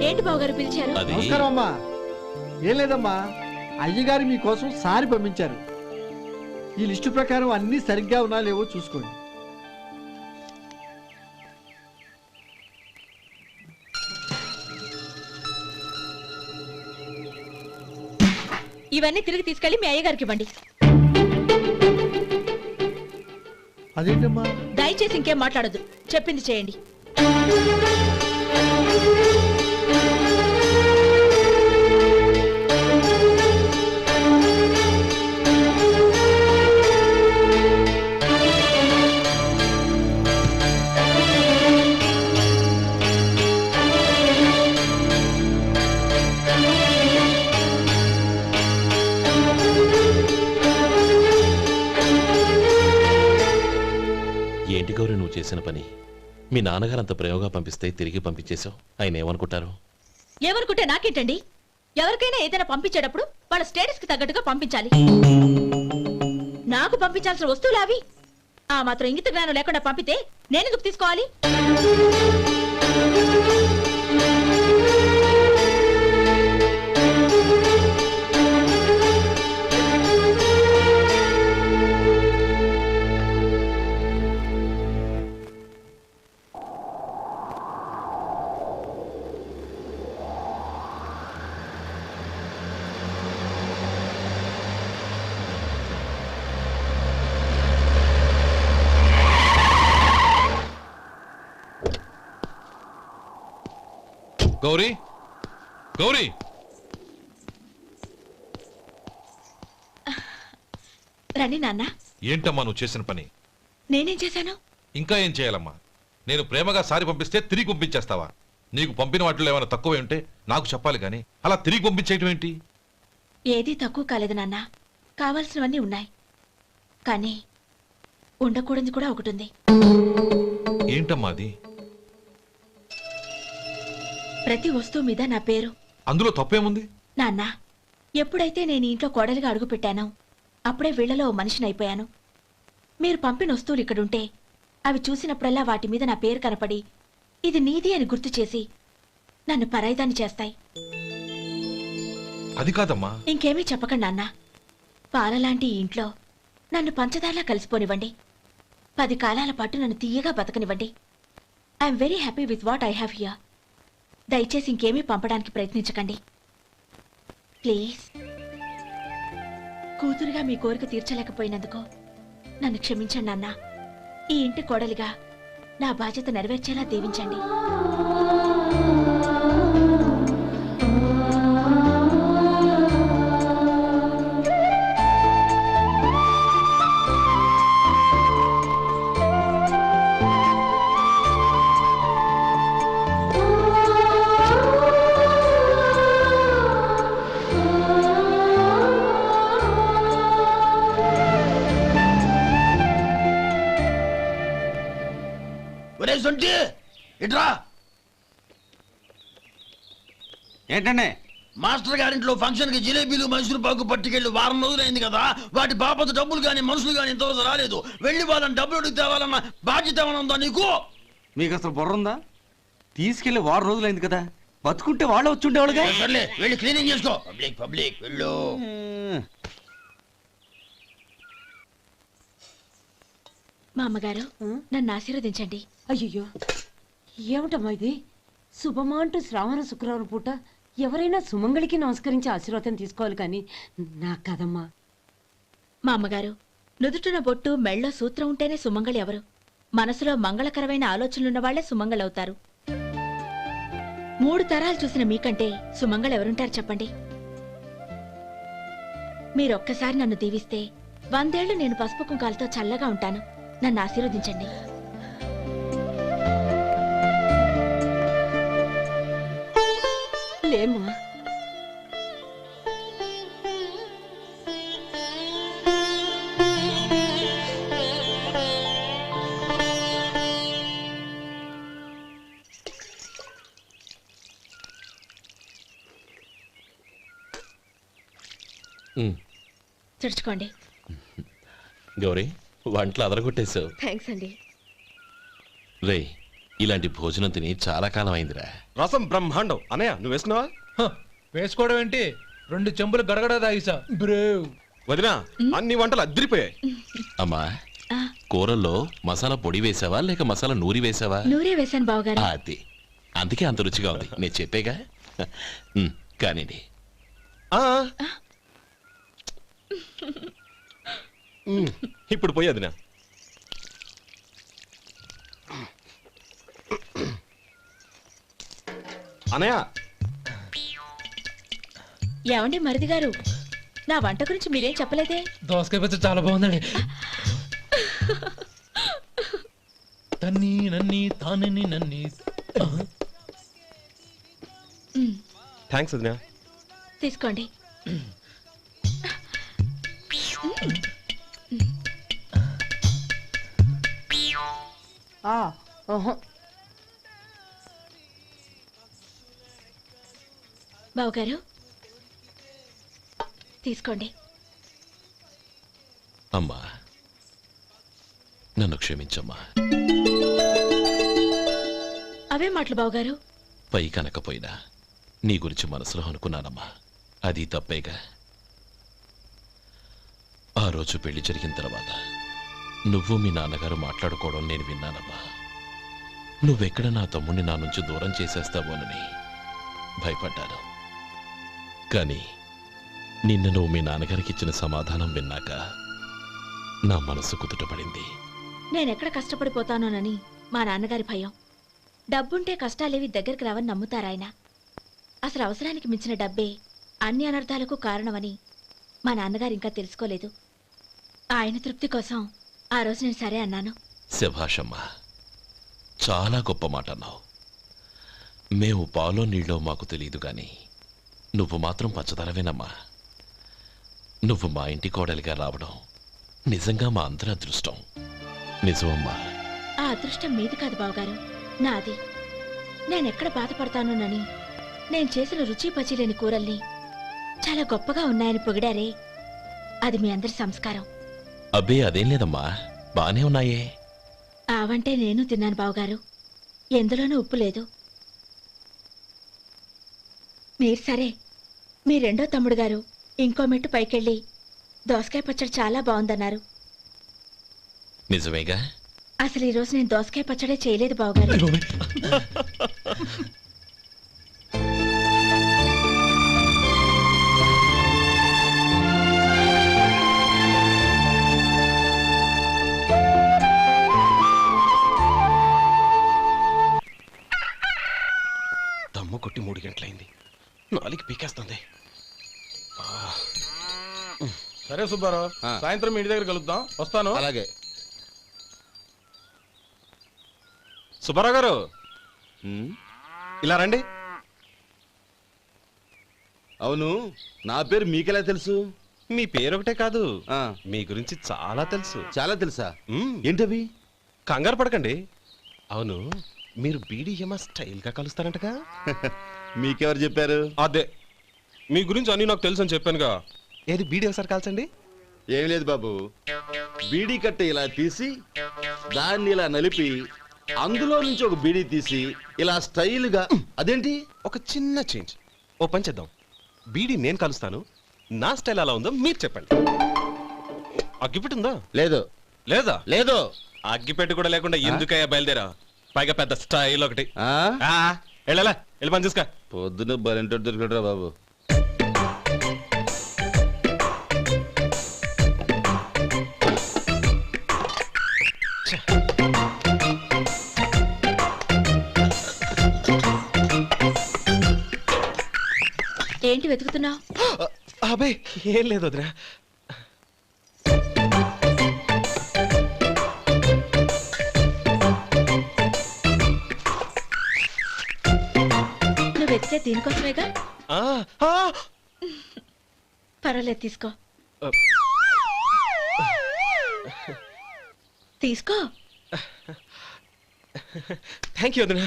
ఏంటి బావగారు పిలిచారు? నమస్కారం అమ్మా. ఏం లేదమ్మా, అయ్యగారు మీకోసం సారి పంపించారు. ఈ లిస్టు ప్రకారం అన్ని సరిగ్గా ఉన్నా లేవో చూసుకోండి. ఇవన్నీ తిరిగి తీసుకెళ్లి మీ అయ్యగారికి ఇవ్వండి. అదేంటమ్మా? దయచేసి ఇంకేం మాట్లాడొద్దు, చెప్పింది చేయండి. ఏంటి గౌరీ నువ్వు చేసిన పని? మీ నాన్నగారు అంత ప్రేమగా పంపిస్తే తిరిగి పంపించేశావు. ఆయన ఏమనుకుంటారు? ఏమనుకుంటే నాకేంటండి? ఎవరికైనా ఏదైనా పంపించేటప్పుడు వాళ్ళ స్టేటస్ కి తగ్గట్టుగా పంపించాలి. నాకు పంపించాల్సిన వస్తువులు అవి. ఆ మాత్రం ఇంగిత జ్ఞానం లేకుండా పంపితే నేనెందుకు తీసుకోవాలి? గౌరీ, గౌరీ, రండి నాన్న. ఏంటమ్మా నువ్వు చేసిన పని? నేనేం చేశాను? ఇంకా ఏం చేయాలమ్మా? నేను ప్రేమగా సారి పంపిస్తే తిరిగి పంపించేస్తావా? నీకు పంపిన వాటిలో ఏమైనా తక్కువ ఉంటే నాకు చెప్పాలి కానీ అలా తిరిగి పంపించేయటం ఏంటి? ఏదీ తక్కువ కాలేదు నాన్న, కావాల్సినవన్నీ ఉన్నాయి. కానీ ఉండకూడదు కూడా ఒకటి ఉంది. ఏంటమ్మా అది? ప్రతి వస్తువు మీద నా పేరు. అందులో తప్పేముంది? నాన్న, ఎప్పుడైతే నేను ఇంట్లో కోడలిగా అడుగు పెట్టానో అప్పుడే వీళ్లలో ఓ మనిషిని అయిపోయాను. మీరు పంపిన వస్తువులు ఇక్కడుంటే అవి చూసినప్పుడల్లా వాటి మీద నా పేరు కనపడి ఇది నీది అని గుర్తు చేసి నన్ను పరాయిదాన్ని చేస్తాయి. అది కాదమ్మా. ఇంకేమీ చెప్పకండి నాన్న. పాలలాంటి ఈ ఇంట్లో నన్ను పంచదారలా కలిసిపోనివ్వండి. 10 కాలాల పాటు నన్ను తీయగా బతకనివ్వండి. I'm very happy with what I have here. దయచేసి ఇంకేమీ పంపడానికి ప్రయత్నించకండి ప్లీజ్. కూతురుగా మీ కోరిక తీర్చలేకపోయినందుకు నన్ను క్షమించండి నాన్న. ఈ ఇంటి కోడలిగా నా బాధ్యత నెరవేర్చేలా దీవించండి. ఏంటండి? మాస్టర్ గారింట్లో ఫంక్షన్ కి జిలేబీలు మైసూరు పాకు పట్టుకెళ్ళి వారం రోజులైంది కదా. వాటి బాపత డబ్బులు గాని మనుషులు గాని ఇంతవరకు రాలేదు. వెళ్ళి వాళ్ళని డబ్బులు అడిగి తేవాలన్న బాధ్యత ఏమైనా ఉందా నీకు? మీకు అసలు బుర్ర ఉందా? తీసుకెళ్లి వారం రోజులైంది కదా, బతుకుంటే వాళ్ళు వచ్చి ఉండేవాళ్ళుగా. సర్లే వెళ్ళి క్లీనింగ్ చేసుకో. పబ్లిక్ పబ్లిక్ వెళ్ళు. మా అమ్మగారు నన్ను ఆశీర్వదించండి. అయ్యో, ఏమిటమ్మా ఇది? శుభమా అంటూ శ్రావణ శుక్రవారం పూట ఎవరైనా సుమంగళికి నమస్కరించి ఆశీర్వాదం తీసుకోవాలి కానీ నాకు కదమ్మా. మా అమ్మగారు, నుదుటిన బొట్టు మెళ్ళో సూత్రం ఉంటేనే సుమంగళి ఎవరు? మనసులో మంగళకరమైన ఆలోచనలున్న వాళ్లే సుమంగళవుతారు. 3 తరాలు చూసిన మీకంటే సుమంగళ ఎవరుంటారు చెప్పండి? మీరొక్కసారి నన్ను దీవిస్తే 100 ఏళ్లు నేను పసుపు కుంకాలతో చల్లగా ఉంటాను. నన్ను ఆశీర్వదించండి. లేమ్మా, తుడుచుకోండి. గౌరీ, వంటలు అదరగొట్టేశావు. థ్యాంక్స్ అండి. రే, ఇలాంటి భోజనం తిని చాలా కాలం అయిందిరా. రసం బ్రహ్మాండం. అనయ్య నువ్వు వేసుకున్నావా? వేసుకోవడం ఏంటి, 2 చెంబులు గడగడ తాగిసా బ్రేవ్. వదినా అన్ని వంటలు అద్దరిపోయాయి. అమ్మా, కూరల్లో మసాలా పొడి వేసావా లేక మసాలా నూరి వేసావా? నూరే వేశాను బావగారు. అది అందుకే అంత రుచిగా ఉంది. నేను చెప్పేగా. కానివ్వండి. ఇప్పుడు పోయి వదినా. అనయ్య ఏమండి మరిది గారు, నా వంట గురించి మీరేం చెప్పలేదే? దోసకాయ పచ్చడి చాలా బాగుందండి. తన్ని నన్ని తానని నన్ని. థ్యాంక్స్ వదినా. తీసుకోండి. బావగారు తీసుకోండి. అమ్మా, నన్ను క్షమించమ్మా. అవే మాటలు బావగారు. పై కనకపోయినా నీ గురించి మనసులో అనుకున్నానమ్మా. అది తప్పేగా. ఆ రోజు పెళ్లి జరిగిన తర్వాత నువ్వు మీ నాన్నగారు మాట్లాడుకోవడం నేను విన్నానమ్మా. నువ్వెక్కడ నా తమ్ముడిని నా నుంచి దూరం చేసేస్తావోనని భయపడ్డాను. కానీ నిన్న నువ్వు మీ నాన్నగారికి ఇచ్చిన సమాధానం విన్నాక నా మనసు కుదుటపడింది. నేనెక్కడ కష్టపడిపోతానోనని మా నాన్నగారి భయం. డబ్బుంటే కష్టాలేవి దగ్గరికి రావని నమ్ముతారాయన. అసలు అవసరానికి మించిన డబ్బే అన్ని అనర్థాలకు కారణమని మా నాన్నగారు ఇంకా తెలుసుకోలేదు. ఆయన తృప్తి కోసం ఆ రోజు నేను సరే అన్నాను. శభాషమ్మా, చాలా గొప్ప మాట అన్నావు. మేము పాలో నీళ్ళో మాకు తెలియదు గాని నువ్వు మాత్రం పచ్చదరవేనమ్మా. నువ్వు మా ఇంటి కోడలిగా రావడం నిజంగా మా అందరి అదృష్టం. నిజమమ్మా. ఆ అదృష్టం మీది కాదు బావగారు, నాది. నేనెక్కడ బాధపడతానోనని నేను చేసిన రుచి పచిలేని కూరల్ని చాలా గొప్పగా ఉన్నాయని పొగిడారే, అది మీ అందరి సంస్కారం. అబ్బే అదేం లేదమ్మా, బానే ఉన్నాయే. ఆవంటే నేను తిన్నాను బావగారు, ఎందులోనూ ఉప్పు లేదు. మీరు సరే, మీ రెండో తమ్ముడు గారు ఇంకో మెట్టు పైకెళ్ళి దోసకాయ పచ్చడి చాలా బాగుందన్నారు. నిజమేగా? అసలు ఈరోజు నేను దోసకాయ పచ్చడే చేయలేదు బావగారు. దమ్ము కొట్టి 3 గంటలైంది. 4కి పీకేస్తుంది. సరే సుబ్బారావు, సాయంత్రం ఇంటి దగ్గర కలుద్దాం. వస్తాను. అలాగే. సుబ్బారావు గారు ఇలా రండి. అవును, నా పేరు మీకెలా తెలుసు? మీ పేరు ఒకటే కాదు, మీ గురించి చాలా తెలుసు. చాలా తెలుసా? ఏంటవి? కంగారు పడకండి. అవును, మీరు బీడీఎం స్టైల్ గా కలుస్తారంటగా? మీకెవరు చెప్పారు? అదే, మీ గురించి అన్ని నాకు తెలుసు అని చెప్పానుగా. ఏది బీడీ ఒకసారి కాల్చండి. ఏం లేదు బాబు, బీడీ కట్ట ఇలా తీసి దాన్ని ఇలా నలిపి అందులో నుంచి ఒక బీడీ తీసి ఇలా స్టైల్గా. అదేంటి? ఒక చిన్న చేంజ్. ఓ పని చేద్దాం, బీడీ నేను కలుస్తాను, నా స్టైల్ అలా ఉందో మీరు చెప్పండి. అగ్గిపెట్టి ఉందా? లేదు. లేదా? లేదు. అగ్గిపెట్టి కూడా లేకుండా ఎందుకయ్యా బయలుదేరా? పైగా పెద్ద స్టైల్ ఒకటి. వెళ్ళాలా, వెళ్ళి పని చూసుకో. పొద్దున బలింటోడు దొరికడరా బాబు. ఏంటి వెతుకుతున్నావు? అబే ఏం లేదు వదినా. నువ్వు వెతికే దీనికోసమేగా. పర్వాలేదు, తీసుకో. తీసుకో. థ్యాంక్ యూ వదినా.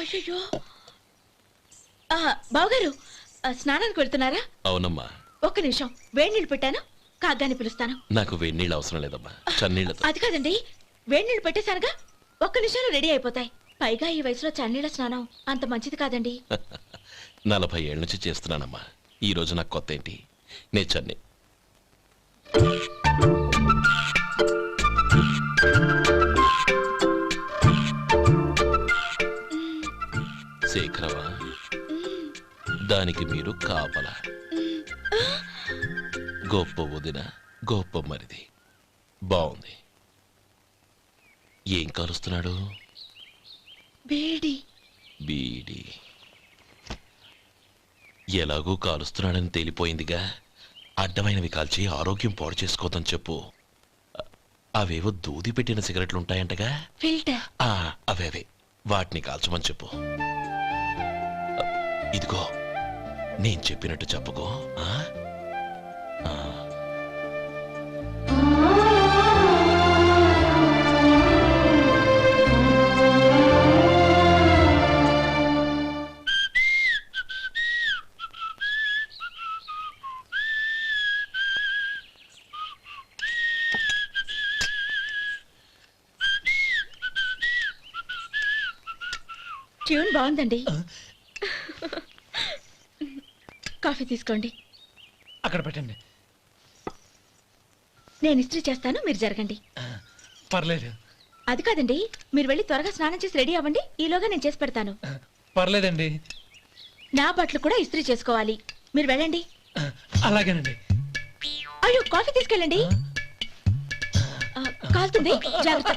అయ్యో బావగారు స్నానానికి వెళ్తున్నారా? అవునమ్మా. ఒక్క నిమిషం, వేడి నీళ్ళు పెట్టాను, కాగ్గాని పిలుస్తాను. నాకు వేడి నీళ్ళు అవసరం లేదమ్మా, చన్నీళ్ళతో. అది కాదండి, వేడి నీళ్ళు పెట్టేశానుగా, ఒక్క నిమిషంలో రెడీ అయిపోతాయి. పైగా ఈ వయసులో చన్నీళ్ళ స్నానం అంత మంచిది కాదండి. 40 ఏళ్ళ నుంచి చేస్తున్నానమ్మా, ఈ రోజు నాకు కొత్త ఏంటి? నే చన్నీ. శేఖరవా, దానికి మీరు కాపలా. గొప్ప వదిన, గొప్ప మరిది. బాగుంది. ఏం కాలుస్తున్నాడు? బీడి. బీడి ఎలాగూ కాలుస్తున్నాడని తేలిపోయిందిగా. అడ్డమైనవి కాల్చి ఆరోగ్యం పాడు చేసుకోదని చెప్పు. అవేవో దూది పెట్టిన సిగరెట్లుంటాయంటగా, ఫిల్టర్. అవే వాటిని కాల్చమని చెప్పు. ఇదిగో నేను చెప్పినట్టు చెప్పుకో. ట్యూన్ బాగుందండి. కాఫీ తీసుకోండి. అక్కడ పెట్టండి. నేను ఇస్త్రీ చేస్తాను, మీరు జరగండి. పర్లేదు. అది కాదండి, మీరు వెళ్ళి త్వరగా స్నానం చేసి రెడీ అవ్వండి, ఈలోగా నేను చేసి పెడతాను. పర్లేదండి. నా బట్టలు కూడా ఇస్త్రీ చేసుకోవాలి, మీరు వెళ్ళండి. అలాగేనండి. అయ్యో, కాఫీ తీసుకెళ్ళండి. కాలుతుంది, జాగ్రత్త.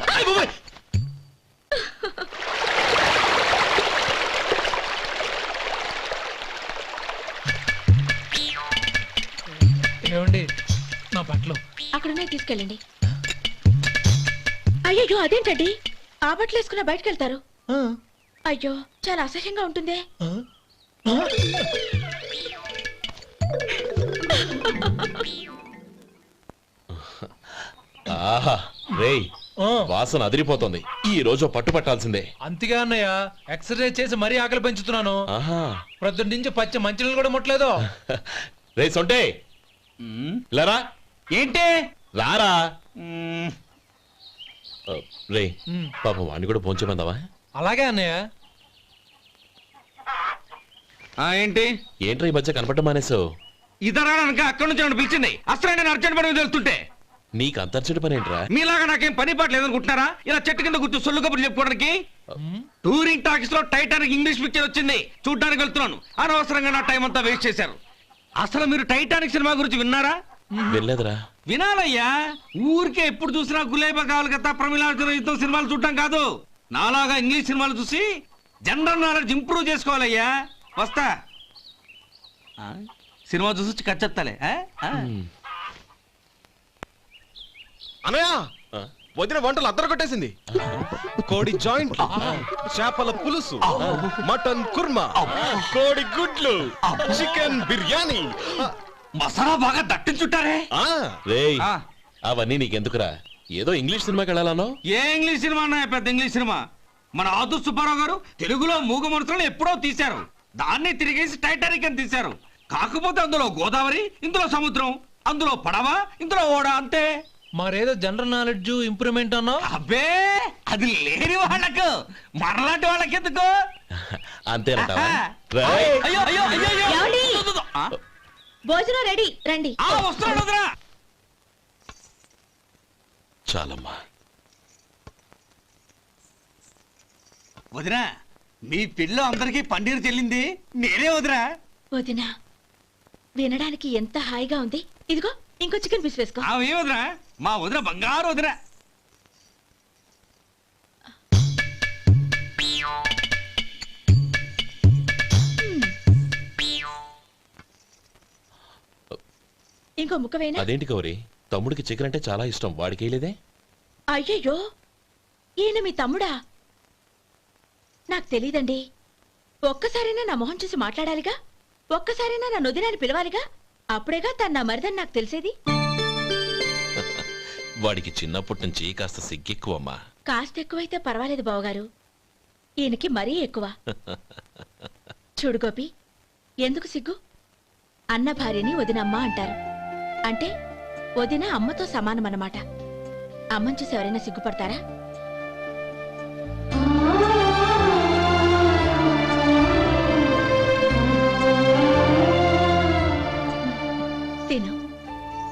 ఏమండి, నా బట్టలు అక్కడున్నాయి, తీసుకెళ్ళండి. అయ్యో, అదేంటండి, ఆ బట్టలు వేసుకున్న బయటకు వెళ్తారు? అయ్యో, చాలా అసహ్యంగా ఉంటుందే. ఆహా రేయ్, వాసన అదిరిపోతుంది. ఈ రోజు పట్టుపట్టాల్సిందే. అంతగా అన్నయ్య, ఎక్సర్సైజ్ చేసి మరీ ఆకలి పెంచుతున్నాను. ప్రొద్దున నుంచి పచ్చ మంచినీళ్ళు కూడా ముట్టలేదు. రే సొంటే, లేరా. ఏంటి? రారా. రే పాపం వాడిని కూడా పోంచమందావా? అలాగే అన్నయ్య. ఏంటి ఏంట్రా ఈ మధ్య కనపడటం మానేసావు? ఇదరా అక్కడి నుంచి నన్ను పిలిచింది. అసలు నేను అర్జెంట్ పని వెళ్తుంటే నీకు అంతర్చడి పని ఏంట్రా? మీలాగా నాకేం పని పాట లేదనుకుంటున్నారా? ఇలా చెట్టు కింద కూర్చో సొల్లు కబుర్లు చెప్పుకోవడానికి. టూరింగ్ టాకీస్ లో టైటానిక్ ఇంగ్లీష్ పిక్చర్ వచ్చింది, చూడ్డానికి వెళ్తున్నాను. అనవసరంగా నా టైం అంతా వేస్ట్ చేశారు. అసలు మీరు టైటానిక్ సినిమా గురించి విన్నారా? వెళ్ళలేదురా. వినాలయ్యా. ఊరికే ఎప్పుడు చూసినా గులేబా కావాలి కదా, ప్రమిళార్జున యుద్ధం సినిమాలు చూడటం కాదు. నాలాగా ఇంగ్లీష్ సినిమాలు చూసి జనరల్ నాలెడ్జ్ ఇంప్రూవ్ చేసుకోవాలయ్యా. వస్తా. సినిమా చూసి కచ్చెత్తాలే. అనయ్య, వదిన వంటలు అద్దరు కొట్టేసింది. కోడి జాయింట్, చేపల పులుసు, మటన్ కుర్మా, కోడి గుడ్లు, చికెన్ బిర్యానీ, మసాలా బాగా దట్టించుంటారే. రేయ్, అవన్నీ నీకెందుకురా? ఏదో ఇంగ్లీష్ సినిమాకి వెళ్ళాలనో? ఏ ఇంగ్లీష్ సినిమా అన్నా? పెద్ద ఇంగ్లీష్ సినిమా. మన ఆదు సుబ్బారావు గారు తెలుగులో మూగ మనుషులను ఎప్పుడో తీశారు. దాన్ని తిరిగేసి టైటానిక్ అని తీశారు. కాకపోతే అందులో గోదావరి, ఇందులో సముద్రం, అందులో పడవ, ఇందులో ఓడ, అంతే. మరేదో జనరల్ నాలెడ్జ్ ఇంప్రూవ్మెంట్ అన్నా? అబ్బే, అది లేని వాళ్ళకు, మనలాంటి వాళ్ళకి ఎందుకు? అంతేనంటావా? భోజనం రెడీ, రండి. వస్తున్నాడు వదరా. చాలమ్మా. వదినా, మీ పిల్ల అందరికీ పన్నీరు చెల్లింది నేనే వదినా. వదినా, వినడానికి ఎంత హాయిగా ఉంది. ఇదిగో ఇంకో చికెన్ పీస్ వేసుకో. ఏ వదినా, మా వదిన బంగారు వదినా. ఇంకో ముక్క వేయనా? అదేంటి గౌరీ, తమ్ముడికి చికెన్ అంటే చాలా ఇష్టం, వాడికి లేదే? అయ్యయ్యో, ఈయన మీ తమ్ముడా? నాకు తెలీదండి. ఒక్కసారైనా నా మొహం చూసి మాట్లాడాలిగా, ఒక్కసారైనా నా నొదినాన్ని పిలవాలిగా, అప్పుడేగా తను నా మరిదని నాకు తెలిసేది. వాడికి చిన్నప్పటి నుంచి కాస్త సిగ్గెక్కువమ్మా. కాస్త ఎక్కువైతే పర్వాలేదు బావగారు. ఈయనకి మరీ ఎక్కువ. చూడు గోపి, ఎందుకు సిగ్గు? అన్న భార్యని వదినమ్మ అంటారు. అంటే వదిన అమ్మతో సమానమన్నమాట. అమ్మని చూసి ఎవరైనా సిగ్గుపడతారా?